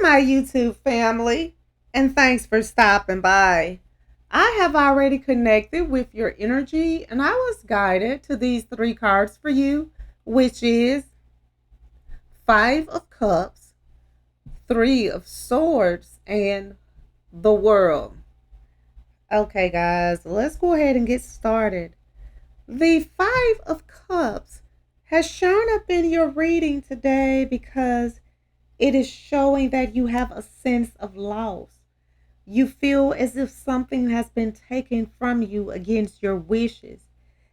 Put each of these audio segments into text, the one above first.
my YouTube family, and thanks for stopping by. I have already connected with your energy, and I was guided to these three cards for you, which is Five of Cups, Three of Swords, and the World. Okay, guys, let's go ahead and get started. The Five of Cups has shown up in your reading today because it is showing that you have a sense of loss. You feel as if something has been taken from you against your wishes,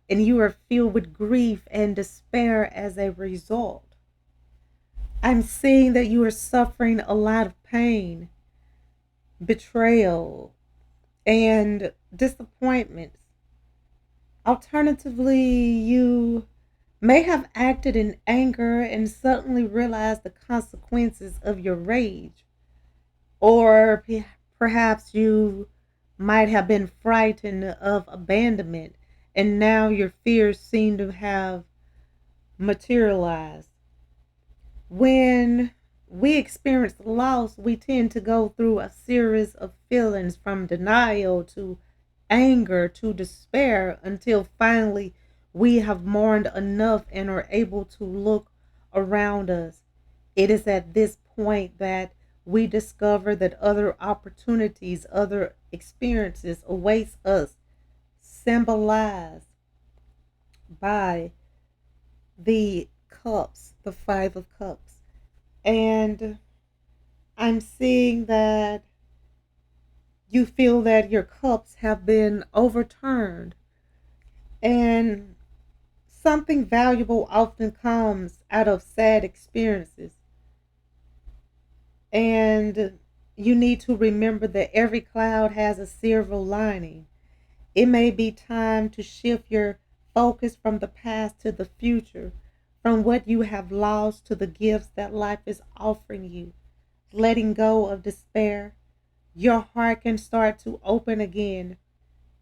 and you are filled with grief and despair as a result. I'm seeing that you are suffering a lot of pain, betrayal, and disappointments. Alternatively, you may have acted in anger and suddenly realized the consequences of your rage. Or perhaps you might have been frightened of abandonment, and now your fears seem to have materialized. When we experience loss, we tend to go through a series of feelings from denial to anger to despair until finally we have mourned enough and are able to look around us. It is at this point that we discover that other opportunities, other experiences awaits us, symbolized by the cups, the Five of Cups. And I'm seeing that you feel that your cups have been overturned, and something valuable often comes out of sad experiences. And you need to remember that every cloud has a silver lining. It may be time to shift your focus from the past to the future, from what you have lost to the gifts that life is offering you. Letting go of despair, your heart can start to open again.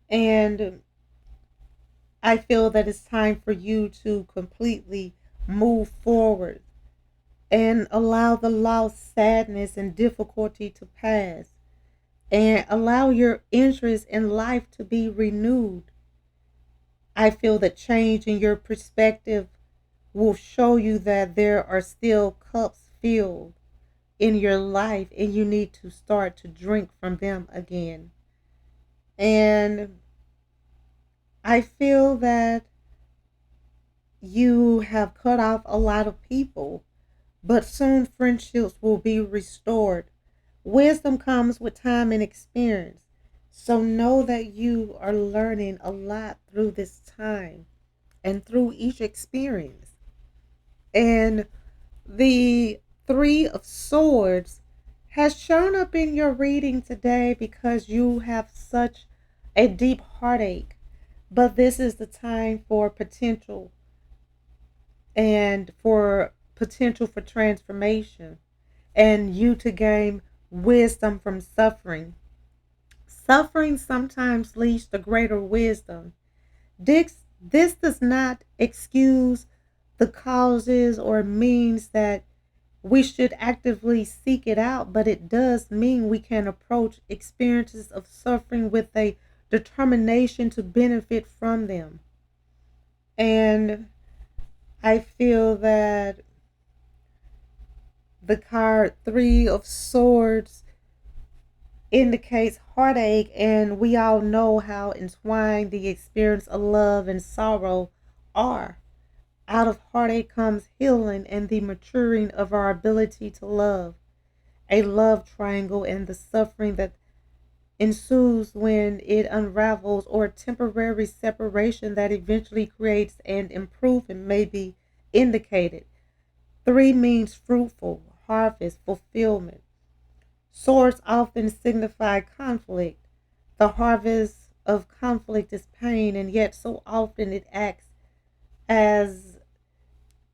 And I feel that it's time for you to completely move forward and allow the loss, sadness, and difficulty to pass, and allow your interest in life to be renewed. I feel that change in your perspective will show you that there are still cups filled in your life, and you need to start to drink from them again. And I feel that you have cut off a lot of people, but soon friendships will be restored. Wisdom comes with time and experience. So know that you are learning a lot through this time and through each experience. And the Three of Swords has shown up in your reading today because you have such a deep heartache. But this is the time for potential for transformation, and you to gain wisdom from suffering. Suffering sometimes leads to greater wisdom. This does not excuse the causes or means that we should actively seek it out, but it does mean we can approach experiences of suffering with a determination to benefit from them. And I feel that the card Three of Swords indicates heartache, and we all know how entwined the experience of love and sorrow are. Out of heartache comes healing and the maturing of our ability to love. A love triangle and the suffering that ensues when it unravels, or temporary separation that eventually creates an improvement may be indicated. Three means fruitful, harvest, fulfillment. Swords often signify conflict. The harvest of conflict is pain, and yet so often it acts as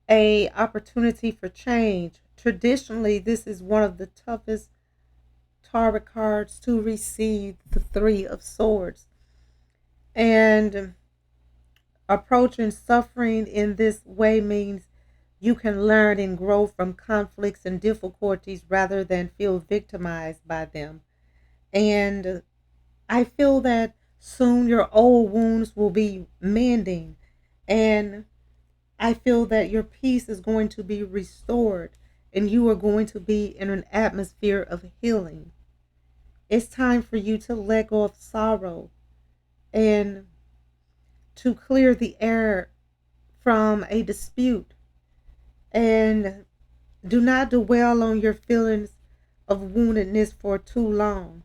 a opportunity for change. Traditionally, this is one of the toughest tarot cards to receive, the Three of Swords. And approaching suffering in this way means You can learn and grow from conflicts and difficulties rather than feel victimized by them. And I feel that soon your old wounds will be mending. And I feel that your peace is going to be restored and you are going to be in an atmosphere of healing. It's time for you to let go of sorrow and to clear the air from a dispute. And do not dwell on your feelings of woundedness for too long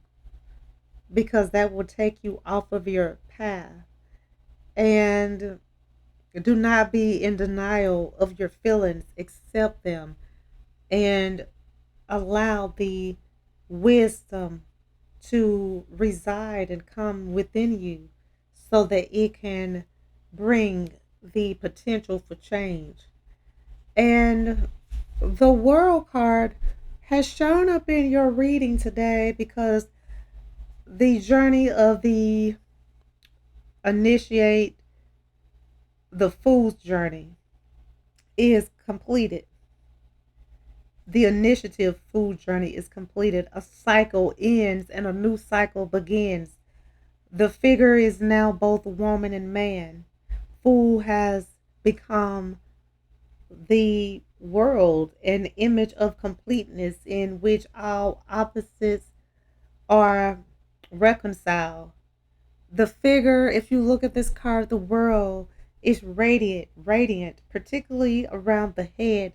because that will take you off of your path. And do not be in denial of your feelings, accept them, and allow the wisdom to reside and come within you so that it can bring the potential for change. And the world card has shown up in your reading today because the journey of the initiate the fool's journey is completed. The initiative food journey is completed. A cycle ends and a new cycle begins. The figure is now both woman and man. Fool has become the world, an image of completeness in which all opposites are reconciled. The figure, if you look at this card, the world is radiant, particularly around the head,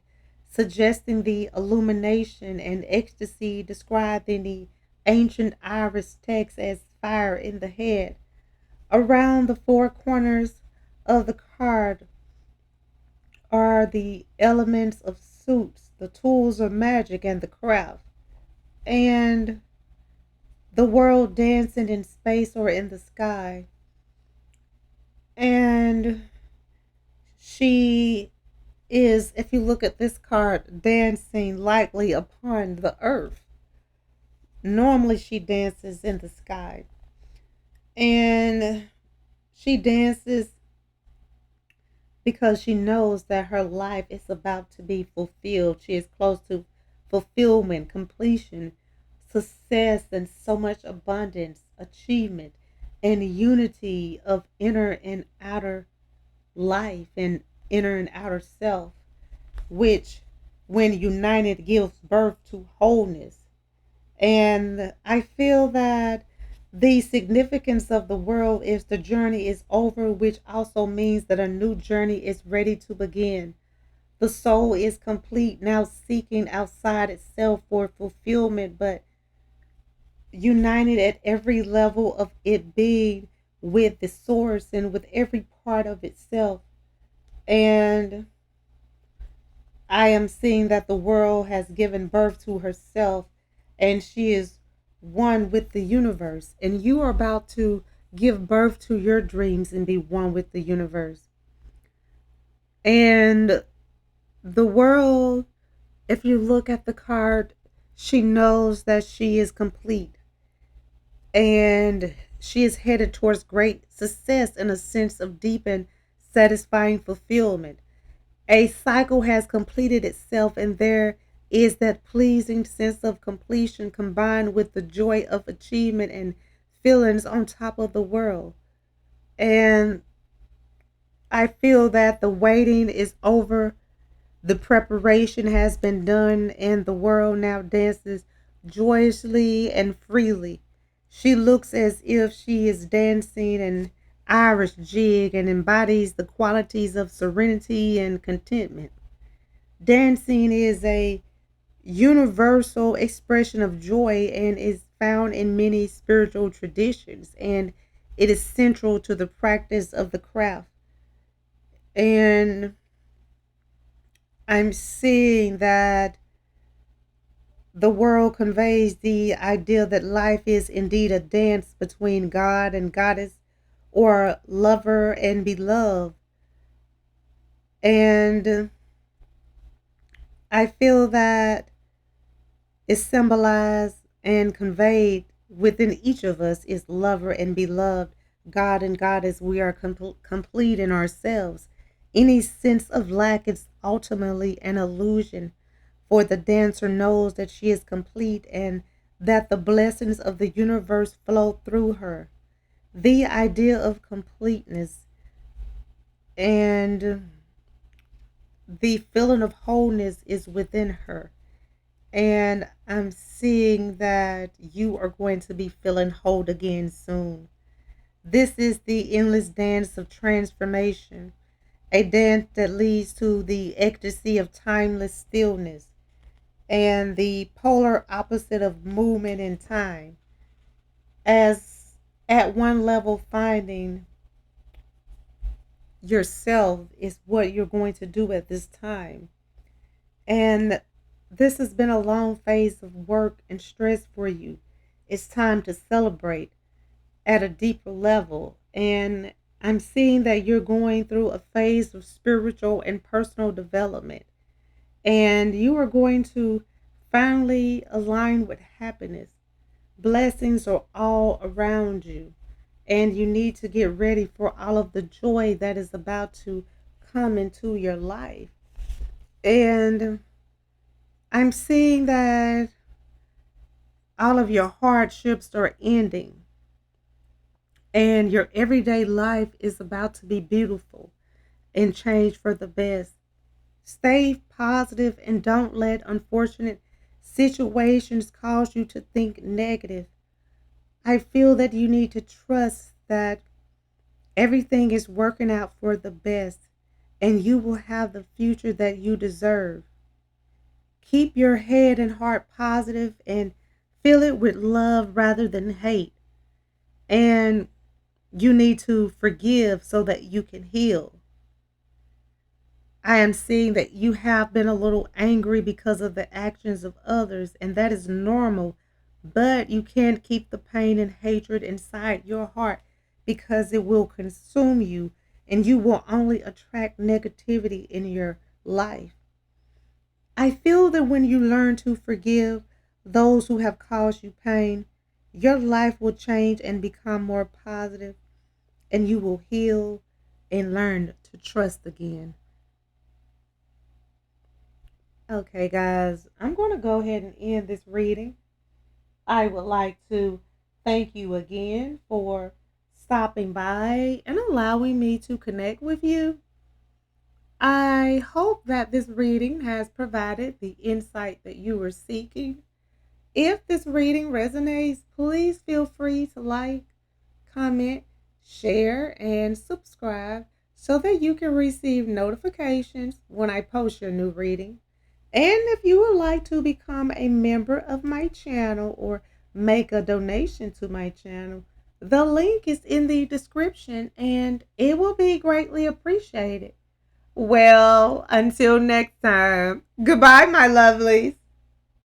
suggesting the illumination and ecstasy described in the ancient Irish text as fire in the head. Around the four corners of the card are the elements of suits, the tools of magic, and the craft. And the world dancing in space or in the sky. And she is, if you look at this card, dancing lightly upon the earth. Normally, she dances in the sky. And she dances because she knows that her life is about to be fulfilled. She is close to fulfillment, completion, success, and so much abundance, achievement, and unity of inner and outer life and inner and outer self, which, when united, gives birth to wholeness. And I feel that the significance of the world is the journey is over, which also means that a new journey is ready to begin. The soul is complete, now seeking outside itself for fulfillment, but united at every level of it being with the source and with every part of itself. And I am seeing that the world has given birth to herself and she is one with the universe. And you are about to give birth to your dreams and be one with the universe. And the world, if you look at the card, she knows that she is complete and she is headed towards great success and a sense of deep and satisfying fulfillment. A cycle has completed itself, and there is that pleasing sense of completion combined with the joy of achievement and feelings on top of the world. And I feel that the waiting is over, the preparation has been done, and the world now dances joyously and freely. She looks as if she is dancing an Irish jig and embodies the qualities of serenity and contentment. Dancing is a universal expression of joy and is found in many spiritual traditions, and it is central to the practice of the craft. And I'm seeing that the world conveys the idea that life is indeed a dance between God and goddess, or lover and beloved. And I feel that is symbolized and conveyed within each of us is lover and beloved, God and goddess. We are complete in ourselves. Any sense of lack is ultimately an illusion, for the dancer knows that she is complete and that the blessings of the universe flow through her. The idea of completeness and the feeling of wholeness is within her. And I'm seeing that you are going to be feeling whole again soon. This is the endless dance of transformation, a dance that leads to the ecstasy of timeless stillness and the polar opposite of movement and time. As at one level, finding yourself is what you're going to do at this time. And this has been a long phase of work and stress for you. It's time to celebrate at a deeper level. And I'm seeing that you're going through a phase of spiritual and personal development. And you are going to finally align with happiness. Blessings are all around you. And you need to get ready for all of the joy that is about to come into your life. And I'm seeing that all of your hardships are ending and your everyday life is about to be beautiful and change for the best. Stay positive and don't let unfortunate situations cause you to think negative. I feel that you need to trust that everything is working out for the best and you will have the future that you deserve. Keep your head and heart positive and fill it with love rather than hate. And you need to forgive so that you can heal. I am seeing that you have been a little angry because of the actions of others, and that is normal. But you can't keep the pain and hatred inside your heart because it will consume you and you will only attract negativity in your life. I feel that when you learn to forgive those who have caused you pain, your life will change and become more positive, and you will heal and learn to trust again. Okay, guys, I'm going to go ahead and end this reading. I would like to thank you again for stopping by and allowing me to connect with you. I hope that this reading has provided the insight that you were seeking. If this reading resonates, please feel free to like, comment, share, and subscribe so that you can receive notifications when I post your new reading. And if you would like to become a member of my channel or make a donation to my channel, the link is in the description and it will be greatly appreciated. Well, until next time, goodbye, my lovelies.